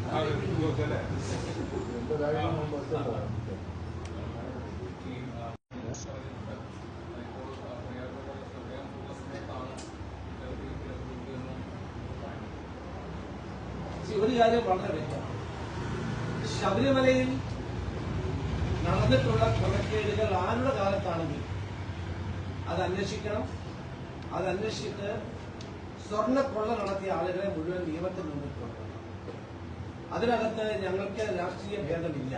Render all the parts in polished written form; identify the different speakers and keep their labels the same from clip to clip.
Speaker 1: ഒരു കാര്യം വളരെ വ്യക്തമാണ്. ശബരിമലയിൽ നടന്നിട്ടുള്ള ക്രമക്കേടുകൾ ആരുടെ കാലത്താണെങ്കിലും അത് അന്വേഷിക്കണം. അതന്വേഷിച്ചിട്ട് സ്വർണ്ണക്കൊള്ള നടത്തിയ ആളുകളെ മുഴുവൻ നിയമത്തിൽ മുന്നിൽ കൊണ്ടുവരണം. അതിനകത്ത് ഞങ്ങൾക്ക് രാഷ്ട്രീയ ഭേദമില്ല.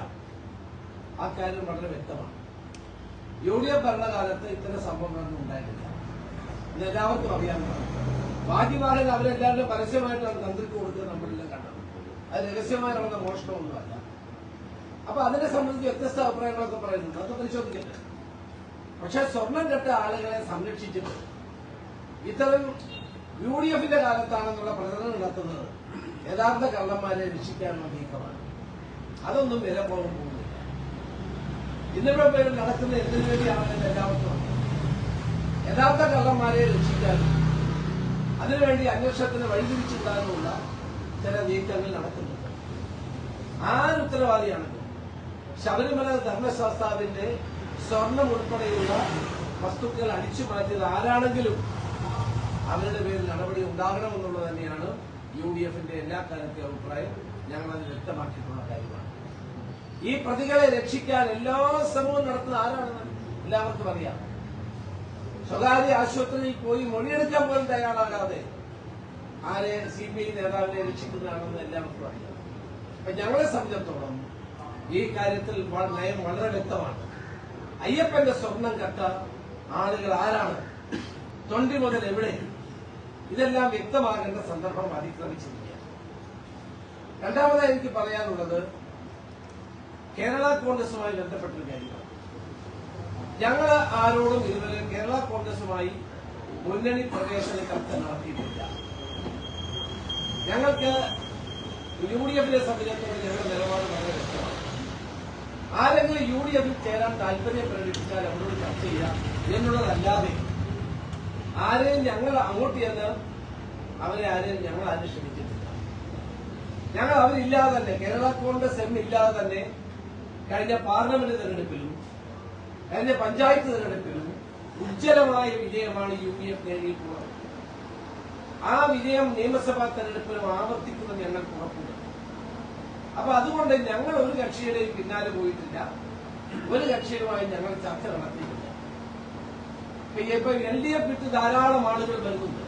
Speaker 1: ആ കാര്യം വളരെ വ്യക്തമാണ്. UDF ഭരണകാലത്ത് ഇത്തരം സംഭവങ്ങളൊന്നും ഉണ്ടായിട്ടില്ല. ഇത് എല്ലാവർക്കും അറിയാവുന്നതാണ്. ഭാഗ്യവാഹൻ അവരെല്ലാവരും പരസ്യമായിട്ടാണ് തന്ത്രിക്ക് കൊടുത്തത് നമ്മളെല്ലാം കണ്ടത്. അത് രഹസ്യമായി നടന്ന മോഷണമൊന്നുമല്ല. അപ്പൊ അതിനെ സംബന്ധിച്ച് വ്യത്യസ്ത അഭിപ്രായങ്ങളൊക്കെ പറയുന്നുണ്ട്. അത് പരിശോധിക്കട്ടെ. പക്ഷെ സ്വർണം കെട്ട ആളുകളെ സംരക്ഷിച്ചിട്ട് ഇത്തരം UDFന്റെ കാലത്താണെന്നുള്ള പ്രചരണം നടത്തുന്നത് യഥാർത്ഥ കള്ളന്മാരെ രക്ഷിക്കാനുള്ള നീക്കമാണ്. അതൊന്നും വില പോകാൻ പോകുന്നില്ല. ഇന്നിവിടെ പേരിൽ നടക്കുന്ന എന്തിനു വേണ്ടിയാണെന്ന് എല്ലാവർക്കും അറിയാം. യഥാർത്ഥ കള്ളന്മാരെ രക്ഷിക്കാനും അതിനുവേണ്ടി അന്വേഷണത്തിന് വഴിതിരിച്ചുവിടാനുമുള്ള ചില നീക്കങ്ങൾ നടക്കുന്നുണ്ട്. ആരുത്തരവാദിയാണെങ്കിലും ശബരിമല ധർമ്മശാസ്താവിന്റെ സ്വർണം ഉൾപ്പെടെയുള്ള വസ്തുക്കൾ അടിച്ചു മാറ്റിയത് ആരാണെങ്കിലും അവരുടെ പേരിൽ നടപടി ഉണ്ടാകണമെന്നുള്ളത് തന്നെയാണ് UDFന്റെ എല്ലാ കാലത്തെ അഭിപ്രായം. ഞങ്ങളത് വ്യക്തമാക്കിയിട്ടുള്ള കാര്യമാണ്. ഈ പ്രതികളെ രക്ഷിക്കാൻ എല്ലാ ശ്രമവും നടത്തുന്ന ആരാണെന്ന് എല്ലാവർക്കും അറിയാം. സ്വകാര്യ ആശുപത്രിയിൽ പോയി മൊഴിയെടുക്കാൻ പോലും തയ്യാറാകാതെ ആരെ CPI നേതാവിനെ രക്ഷിക്കുന്നതാണെന്ന് എല്ലാവർക്കും അറിയാം. അപ്പൊ ഞങ്ങളെ സംബന്ധിച്ചിടത്തോളം ഈ കാര്യത്തിൽ നയം വളരെ വ്യക്തമാണ്. അയ്യപ്പന്റെ സ്വർണം കട്ട ആളുകൾ ആരാണ്, തൊണ്ടി മുതൽ എവിടെ, ഇതെല്ലാം വ്യക്തമാകേണ്ട സന്ദർഭം അതിക്രമിച്ചിരിക്കുക. രണ്ടാമതായി എനിക്ക് പറയാനുള്ളത് കേരള കോൺഗ്രസുമായി ബന്ധപ്പെട്ടൊരു കാര്യമാണ്. ഞങ്ങൾ ആരോടും ഇതുവരെ കേരള കോൺഗ്രസുമായി മുന്നണി പ്രവേശന ചർച്ച നടത്തിയിട്ടില്ല. ഞങ്ങൾക്ക് UDFനെ സംബന്ധിച്ചിടത്തോളം ഞങ്ങളുടെ നിലപാട് വളരെ വ്യക്തമാണ്. ആരെങ്കിലും UDFിൽ ചേരാൻ താല്പര്യം പ്രകടിപ്പിച്ചാൽ അവരോട് ചർച്ച ചെയ്യാം എന്നുള്ളതല്ലാതെ ആരെയും ഞങ്ങൾ അങ്ങോട്ട് ചെന്ന് അവരെ ആരെയും ഞങ്ങൾ ആരും ക്ഷണിച്ചിട്ടില്ല. ഞങ്ങൾ അവരില്ലാതെ തന്നെ കേരള കോൺഗ്രസ് ഇല്ലാതെ തന്നെ കഴിഞ്ഞ പാർലമെന്റ് തെരഞ്ഞെടുപ്പിലും കഴിഞ്ഞ പഞ്ചായത്ത് തെരഞ്ഞെടുപ്പിലും ഉജ്ജ്വലമായ വിജയമാണ് UDF നേടിയിട്ടുള്ളത്. ആ വിജയം നിയമസഭാ തെരഞ്ഞെടുപ്പിലും ആവർത്തിക്കുന്നത് ഞങ്ങൾക്ക് ഉറപ്പുണ്ട്. അപ്പൊ അതുകൊണ്ട് ഞങ്ങൾ ഒരു കക്ഷിയുടെയും പിന്നാലെ പോയിട്ടില്ല. ഒരു കക്ഷിയുമായി ഞങ്ങൾ ചർച്ച നടത്തിയിട്ടില്ല. ഇപ്പൊ LDF വിട്ട് ധാരാളം ആളുകൾ വരുന്നുണ്ട്.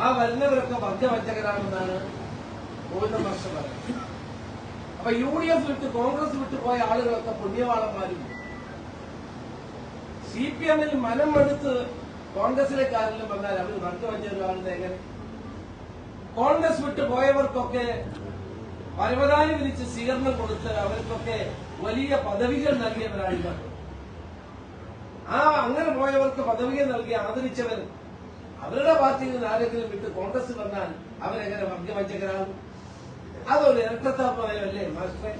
Speaker 1: ആ വരുന്നവരൊക്കെ വർഗവഞ്ചകരാണെന്നാണ് ഗോവിന്ദ മാസ്റ്റർ പറയുന്നത്. അപ്പൊ UDF വിട്ട് കോൺഗ്രസ് വിട്ടു പോയ ആളുകളൊക്കെ പുണ്യവാളന്മാരും CPMൽ മനം എടുത്ത് കോൺഗ്രസിലേക്ക് ആരെങ്കിലും വന്നാൽ അവർ വർഗവഞ്ചകരാണെന്ന് എങ്ങനെ? കോൺഗ്രസ് വിട്ടു പോയവർക്കൊക്കെ പരവതാനി വിരിച്ച് സ്വീകരണം കൊടുത്ത് അവർക്കൊക്കെ വലിയ പദവികൾ നൽകിയവരാണ് ഇവർ. അങ്ങനെ പോയവർക്ക് പദവികൾ നൽകി ആദരിച്ചവർ അവരുടെ പാർട്ടിയിൽ നിന്ന് ആരെങ്കിലും വിട്ട് കോൺഗ്രസ് വന്നാൽ അവരെങ്ങനെ വർഗവഞ്ചകരാകും? അതൊരു ഇരട്ടത്താപ്പല്ലേ മാസ്റ്ററെ?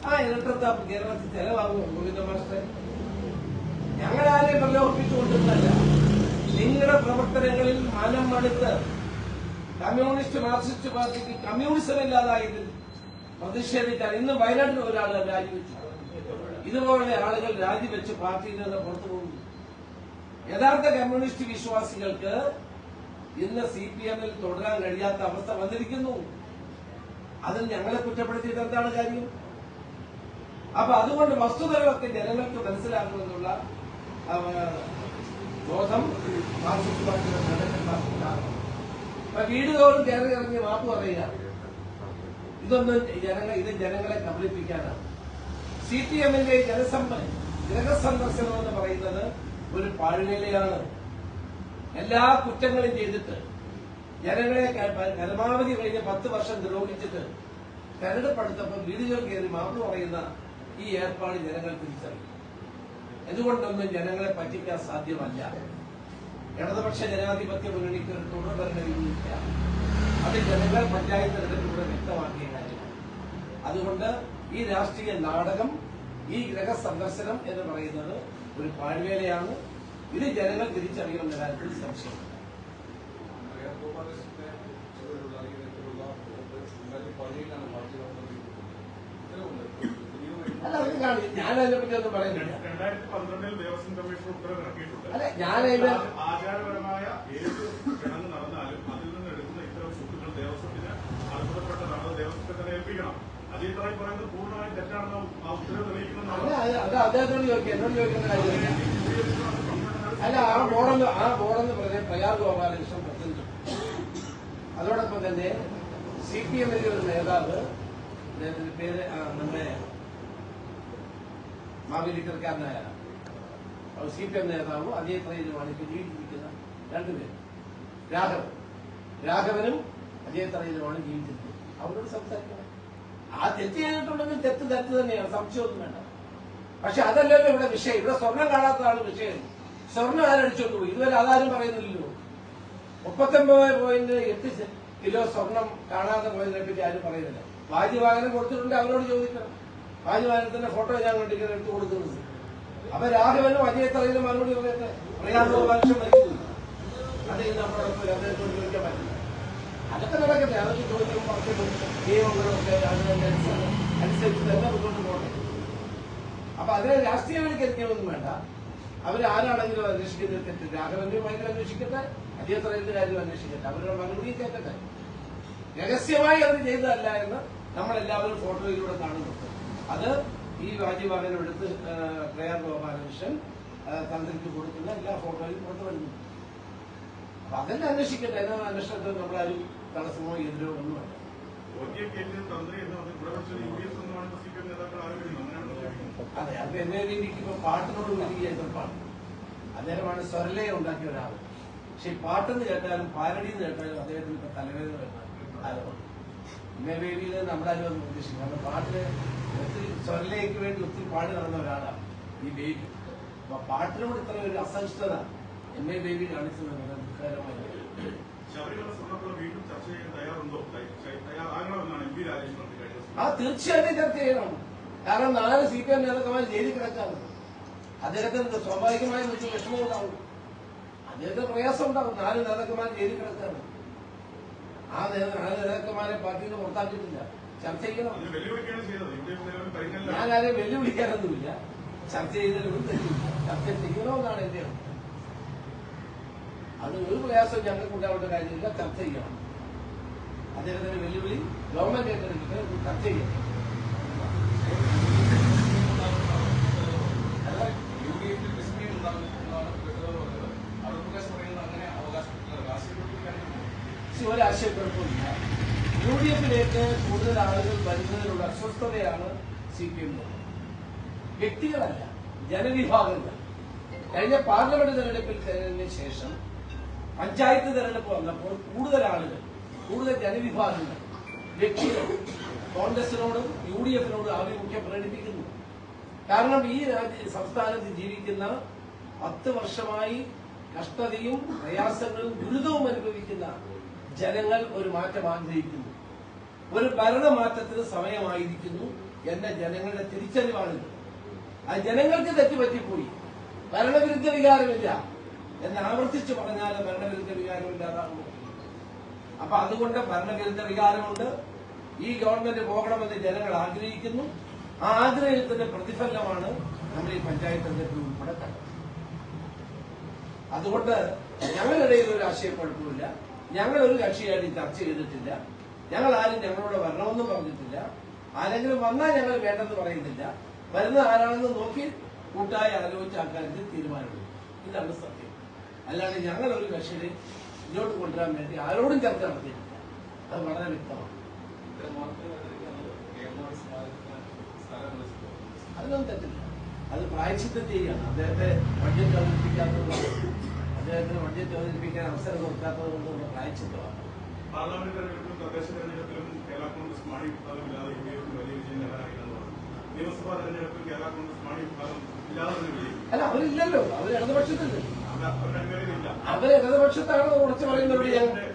Speaker 1: ആ ഇരട്ടത്താപ്പ് കേരളത്തിൽ ചെലവാകുമോ ഗോവിന്ദ മാസ്റ്ററെ? ഞങ്ങളാരെയും പ്രലോഭിപ്പിച്ചുകൊണ്ടിരുന്നല്ല. നിങ്ങളുടെ പ്രവർത്തനങ്ങളിൽ മനം മടുത്ത് കമ്മ്യൂണിസ്റ്റ് മാർക്സിസ്റ്റ് പാർട്ടിക്ക് കമ്മ്യൂണിസം ഇല്ലാതായതിൽ പ്രതിഷേധിക്കാൻ ഇന്ന് വയനാട്ടിൽ ഒരാൾ രാജിവെച്ചു. ഇതുപോലെ ആളുകൾ രാജിവെച്ച് പാർട്ടിയിൽ നിന്ന് പുറത്തു പോകുന്നു. യഥാർത്ഥ കമ്മ്യൂണിസ്റ്റ് വിശ്വാസികൾക്ക് ഇന്ന് CPMൽ തുടരാൻ കഴിയാത്ത അവസ്ഥ വന്നിരിക്കുന്നു. അതിൽ ഞങ്ങളെ കുറ്റപ്പെടുത്തിയിട്ട് എന്താണ് കാര്യം? അപ്പൊ അതുകൊണ്ട് വസ്തുതകളൊക്കെ ജനങ്ങൾക്ക് മനസ്സിലാക്കുമെന്നുള്ള ബോധം മാർക്സിസ്റ്റ് പാർട്ടിയുടെ നേതാക്കന്മാർക്കുണ്ടാകും. അപ്പൊ വീടുതോറും കയറി ഇറങ്ങി മാപ്പ് പറയുക, ഇത് ജനങ്ങളെ കബളിപ്പിക്കാനാണ്. CPMന്റെ ഗൃഹസന്ദർശനം എന്ന് പറയുന്നത് ഒരു പാഴ്വേലയാണ്. എല്ലാ കുറ്റങ്ങളും ചെയ്തിട്ട് ജനങ്ങളെ പരമാവധി കഴിഞ്ഞ 10 വർഷം ദ്രോഹിച്ചിട്ട് തെരഞ്ഞെടുപ്പെടുത്തപ്പോൾ വീടുകൾ കയറി മാപ്പ് പറയുന്ന ഈ ഏർപ്പാട് ജനങ്ങൾ തിരിച്ചറിയും. എന്തുകൊണ്ടൊന്നും ജനങ്ങളെ പറ്റിക്കാൻ സാധ്യമല്ല. ഇടതുപക്ഷ ജനാധിപത്യ മുന്നണിക്ക് ഒരു തുടർഭരണ രീതിയില്ല. അത് ജനങ്ങൾ പഞ്ചായത്ത് തെരഞ്ഞെടുപ്പിലൂടെ വ്യക്തമാക്കിയ കാര്യമാണ്. അതുകൊണ്ട് ഈ രാഷ്ട്രീയ നാടകം, ഈ ഗൃഹസന്ദർശനം എന്ന് പറയുന്നത് ഒരു പാഴ്വേലയാണ്. ഇത് ജനങ്ങൾ തിരിച്ചറിയുമെന്ന കാര്യത്തിൽ സംശയമില്ല. പള്ളിയിൽ കാണും. ഞാൻ അതിനെ പറ്റി ഒന്നും പറയുന്നില്ല.
Speaker 2: 2012 ദേവസ്വം കമ്മീഷൻ ഉത്തരവ് ഇറക്കിയിട്ടുണ്ട്.
Speaker 1: അല്ലെ, ഞാൻ
Speaker 2: ആചാരപരമായ ഏത് ചടങ്ങ് നടന്നാലും അതിൽ നിന്ന് എടുക്കുന്ന ഇത്തരം സ്വത്തുക്കൾ ദേവസ്വത്തിന് അർഹതപ്പെട്ടതാണ്, ദേവസ്വത്തെ തന്നെ ഏൽപ്പിക്കണം. അതേതായി പറയുന്നത് പൂർണ്ണമായും തെറ്റാണെന്ന് ആ ഉത്തരവ് തെളിയിക്കുന്നതാണ്.
Speaker 1: അത് അദ്ദേഹത്തോട് ചോദിക്കുക, എന്നോട് ചോദിക്കുന്ന കാര്യമില്ല. അല്ല, ആ ബോർഡെന്ന് പറഞ്ഞ പ്രയാഗ് ഗോപാലകൃഷ്ണൻ പ്രസിഡന്റ്. അതോടൊപ്പം തന്നെ CPM-ന്റെ ഒരു നേതാവ്, അദ്ദേഹത്തിന്റെ പേര് നമ്മുടെ മാവേലിക്കരക്കാരനായ CPM നേതാവും അതേ തറയിലുമാണ് ഇപ്പൊ ജീവിച്ചിരിക്കുന്ന രണ്ടുപേരും. രാഘവനും അതേ തറയിലുമാണ് ജീവിച്ചിരിക്കുന്നത്. അവരോട് സംസാരിക്കണം. ആ തെറ്റ് ചെയ്തിട്ടുണ്ടെങ്കിൽ തെറ്റ് തന്നെയാണ്, സംശയമൊന്നും വേണ്ട. പക്ഷെ അതല്ലല്ലോ ഇവിടെ വിഷയം. ഇവിടെ സ്വർണം കാണാത്തതാണ് വിഷയം. സ്വർണം ആരടിച്ചോണ്ടു പോയി? ഇതുവരെ അതാരും പറയുന്നില്ലല്ലോ. 39.8 കിലോ സ്വർണം കാണാതെ പോയതിനെ പറ്റി ആരും പറയുന്നില്ല. വാജിവാഹനം കൊടുത്തിട്ടുണ്ട്, അവരോട് ചോദിക്കണം. വാജിവാഹനത്തിന്റെ ഫോട്ടോ ഞാൻ കണ്ടിങ്ങനെ എടുത്തു കൊടുക്കുന്നത്. അപ്പൊ രാഘവനും അജയ് തറയിലും മറുപടി പറയട്ടെ. പ്രയാഗ് ഗോപാലകൃഷ്ണൻ മരിക്കുന്നു, അത് നമ്മളോടൊപ്പം അദ്ദേഹത്തോട് ചോദിക്കാൻ പറ്റില്ല. അതൊക്കെ നടക്കട്ടെ. അതൊക്കെ ചോദിക്കുമ്പോൾ നിയമങ്ങളൊക്കെ അനുസരിച്ച് തന്നെ മുന്നോട്ട് പോകട്ടെ. അപ്പൊ അതിനെ രാഷ്ട്രീയവൽക്കരിക്കണമെന്നും വേണ്ട. അവരാരാണെങ്കിലും അന്വേഷിക്കുന്നത് തെറ്റ്. രാഘവന്റെ ഭയങ്കര അന്വേഷിക്കട്ടെ, അജയ് തറയിലിന്റെ കാര്യം അന്വേഷിക്കട്ടെ, അവരുടെ മറുപടി കേൾക്കട്ടെ. രഹസ്യമായി അത് ചെയ്തതല്ല എന്ന് നമ്മളെല്ലാവരും ഫോട്ടോയിലൂടെ കാണുന്നുണ്ട്. അത് ഈ വാജിവാഹനം എടുത്ത് പ്രയാഗ് ഗോപാലകൃഷ്ണൻ തന്ത്രിക്ക് കൊടുക്കുന്ന എല്ലാ ഫോട്ടോയും പുറത്തു വരുന്നു. അപ്പൊ അതെല്ലാം അന്വേഷിക്കട്ടെ. അതിന് അന്വേഷണത്തിൽ നമ്മളാരും തടസ്സമോ എതിരോ ഒന്നുമല്ല. അതെ, അത് എന്നെ രീതിക്ക് ഇപ്പൊ പാട്ടിനോട് വലിയ എതിർപ്പാണ്. അദ്ദേഹമാണ് സ്വരലയം ഉണ്ടാക്കിയ ഒരാൾ. പക്ഷെ ഈ പാട്ടെന്ന് കേട്ടാലും പാരടി എന്ന് കേട്ടാലും അദ്ദേഹത്തിന് ഇപ്പൊ തലവേദന വരുന്ന ബേബിയിൽ നമ്മളാരും അത് പ്രതീക്ഷിക്കും. കാരണം പാട്ടിന് ഒത്തിരി സ്വരലയ്ക്ക് വേണ്ടി ഒത്തിരി പാടി നടന്ന ഒരാളാണ് ഈ ബേബി. അപ്പൊ പാട്ടിനോട് ഇത്ര ഒരു അസഹിഷ്ണുത ബേബി കാണിച്ചത് ദുഃഖകരമായി. തീർച്ചയായിട്ടും ചർച്ച ചെയ്യണം. കാരണം 4 CPM നേതാക്കന്മാർ ജയിലിൽ കിടക്കാണ്. അദ്ദേഹത്തിന് സ്വാഭാവികമായി വെച്ച് വിഷമം ഉണ്ടാവും, അദ്ദേഹത്തിന് പ്രയാസം ഉണ്ടാവും. 4 നേതാക്കന്മാർ ജയിലിൽ കിടക്കാണ്. ആ നേതാക്കന്മാരെ പാർട്ടിയിൽ നിന്ന് പുറത്താക്കിയിട്ടില്ല. ചർച്ച ചെയ്യണം. ഞാൻ ആരെയും വെല്ലുവിളിക്കാനൊന്നുമില്ല. ചർച്ച ചെയ്തതിലൊന്നും തെറ്റില്ല. ചർച്ച ചെയ്യണമെന്നാണ് എന്റെ അഭിപ്രായം. അത് ഒരു പ്രയാസം ഞങ്ങൾക്ക് ഉണ്ടാവേണ്ട കാര്യമില്ല. ചർച്ച ചെയ്യണം. അദ്ദേഹത്തിന്റെ വെല്ലുവിളി ഗവൺമെന്റ് ഏറ്റെടുത്തിട്ട് ചർച്ച ചെയ്യണം. ഒരാശയക്കുഴപ്പമില്ല. UDF-ലേക്ക് കൂടുതൽ ആളുകൾ വരുന്നതിനുള്ള അസ്വസ്ഥതയാണ് CPM. വ്യക്തികളല്ല, ജനവിഭാഗങ്ങൾ. കഴിഞ്ഞ പാർലമെന്റ് തെരഞ്ഞെടുപ്പിന് ശേഷം പഞ്ചായത്ത് തെരഞ്ഞെടുപ്പ് വന്നപ്പോൾ കൂടുതൽ ആളുകൾ, കൂടുതൽ ജനവിഭാഗങ്ങൾ, വ്യക്തികൾ കോൺഗ്രസിനോടും UDF-നോടും ആഭിമുഖ്യം പ്രകടിപ്പിക്കുന്നു. കാരണം ഈ സംസ്ഥാനത്ത് ജീവിക്കുന്ന 10 വർഷമായി കഷ്ടതയും പ്രയാസങ്ങളും ദുരിതവും അനുഭവിക്കുന്ന ജനങ്ങൾ ഒരു മാറ്റം ആഗ്രഹിക്കുന്നു. ഒരു ഭരണമാറ്റത്തിന് സമയമായിരിക്കുന്നു എന്ന ജനങ്ങളുടെ തിരിച്ചറിവാണിത്. ആ ജനങ്ങൾക്ക് തെറ്റുപറ്റിപ്പോയി. ഭരണവിരുദ്ധ വികാരമില്ല എന്ന് ആവർത്തിച്ചു പറഞ്ഞാൽ ഭരണവിരുദ്ധ വികാരമില്ലാതാകുമോ? അപ്പൊ അതുകൊണ്ട് ഭരണവിരുദ്ധ വികാരമുണ്ട്. ഈ ഗവൺമെന്റ് പോകണമെന്ന് ജനങ്ങൾ ആഗ്രഹിക്കുന്നു. ആ ആഗ്രഹത്തിന്റെ പ്രതിഫലനമാണ് നമ്മൾ ഈ പഞ്ചായത്ത് തെരഞ്ഞെടുപ്പിൽ ഉൾപ്പെടെ കണ്ടത്. അതുകൊണ്ട് ഞങ്ങളിടയിൽ ഒരു ആശയക്കുഴപ്പമില്ല. ഞങ്ങൾ ഒരു കക്ഷിയായിട്ട് ചർച്ച ചെയ്തിട്ടില്ല. ഞങ്ങൾ ആരും ഞങ്ങളോട് വരണമെന്നും പറഞ്ഞിട്ടില്ല. ആരെങ്കിലും വന്നാൽ ഞങ്ങൾ വേണ്ടെന്ന് പറയുന്നില്ല. വരുന്ന ആരാണെന്ന് നോക്കി കൂട്ടായി ആലോചിച്ച് അക്കാര്യത്തിൽ തീരുമാനമെടുക്കും. ഇതാണ് സത്യം. അല്ലാതെ ഞങ്ങൾ ഒരു കക്ഷിയെ ഇങ്ങോട്ട് കൊണ്ടുവരാൻ വേണ്ടി ആരോടും ചർച്ച നടത്തിയിട്ടില്ല. അത് വളരെ വ്യക്തമാണ്. അതിനൊന്നും തെറ്റില്ല. അത് പ്രായശ്ചിത്തം ചെയ്യുകയാണ്. അദ്ദേഹത്തെ ബഡ്ജറ്റ് അവതരിപ്പിക്കാത്തതുകൊണ്ട്, അദ്ദേഹത്തിന് ബഡ്ജറ്റ് അവതരിപ്പിക്കാൻ അവസരം കൊടുക്കാത്തത് കൊണ്ടുള്ള പ്രായശ്ചിത്തമാണ്.
Speaker 2: പാർലമെന്റ് തെരഞ്ഞെടുപ്പിലും തദ്ദേശ തെരഞ്ഞെടുപ്പിലും കേരള കോൺഗ്രസ് മാണി വിഭാഗമില്ലാതെ UDF-ന് വലിയ വിജയം നേടാനായില്ലെന്ന് പറഞ്ഞു. നിയമസഭാ തെരഞ്ഞെടുപ്പിൽ കേരള കോൺഗ്രസ് മാണി വിഭാഗം ഇല്ലാതെ വിജയിക്കും.
Speaker 1: അല്ല, അവരില്ലല്ലോ. അവർ ഇടതുപക്ഷത്തില്ല. അവർ ഇടതുപക്ഷത്താണ് ഉറച്ചു പറയുന്നത്.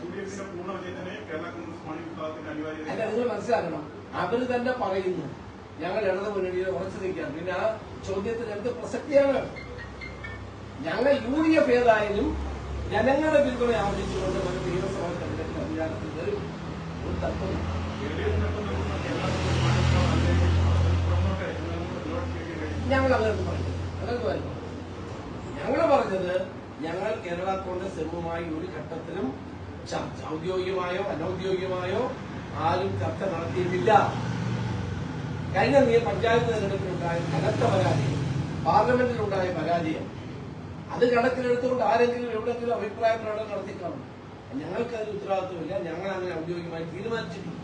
Speaker 2: UDF-ന്റെ പൂർണ്ണ വിജയത്തിനെ കേരള കോൺഗ്രസ് മാണി വിഭാഗത്തിന്റെ അനിവാര്യത.
Speaker 1: അല്ല, നിങ്ങൾ മനസ്സിലാക്കണം. അവര് തന്നെ പറയുന്നു ഞങ്ങൾ ഇടതു മുന്നണിയിൽ ഉറച്ചു നിൽക്കാം. പിന്നെ ആ ചോദ്യത്തിന് എന്ത് പ്രസക്തിയാണ്? ഞങ്ങൾ UDF ഏതായാലും ജനങ്ങളുടെ പിന്തുണ ആവശ്യിച്ചുകൊണ്ട് ഒരു നിയമസഭാ തെരഞ്ഞെടുപ്പിൽ അധികാരത്തിൽ വരും. ഒരു തത്വം ഞങ്ങൾ അങ്ങനെ പറഞ്ഞത് അങ്ങനെ വരുന്നു. ഞങ്ങൾ പറഞ്ഞത് ഞങ്ങൾ കേരള കോൺഗ്രസ് എമ്മുമായി ഒരു ഘട്ടത്തിലും ചർച്ച ഔദ്യോഗികമായോ അനൌദ്യോഗികമായോ ആരും ചർച്ച നടത്തിയിട്ടില്ല. കഴിഞ്ഞ പഞ്ചായത്ത് തെരഞ്ഞെടുപ്പിലുണ്ടായ കനത്ത പരാജയം, പാർലമെന്റിലുണ്ടായ പരാജയം, അത് കണക്കിലെടുത്തുകൊണ്ട് ആരെങ്കിലും എവിടെയെങ്കിലും അഭിപ്രായ പ്രകടനം നടത്തിക്കാണും. ഞങ്ങൾക്ക് അതിന് ഉത്തരവാദിത്വമില്ല. ഞങ്ങൾ അങ്ങനെ ഔദ്യോഗികമായി തീരുമാനിച്ചിട്ടില്ല.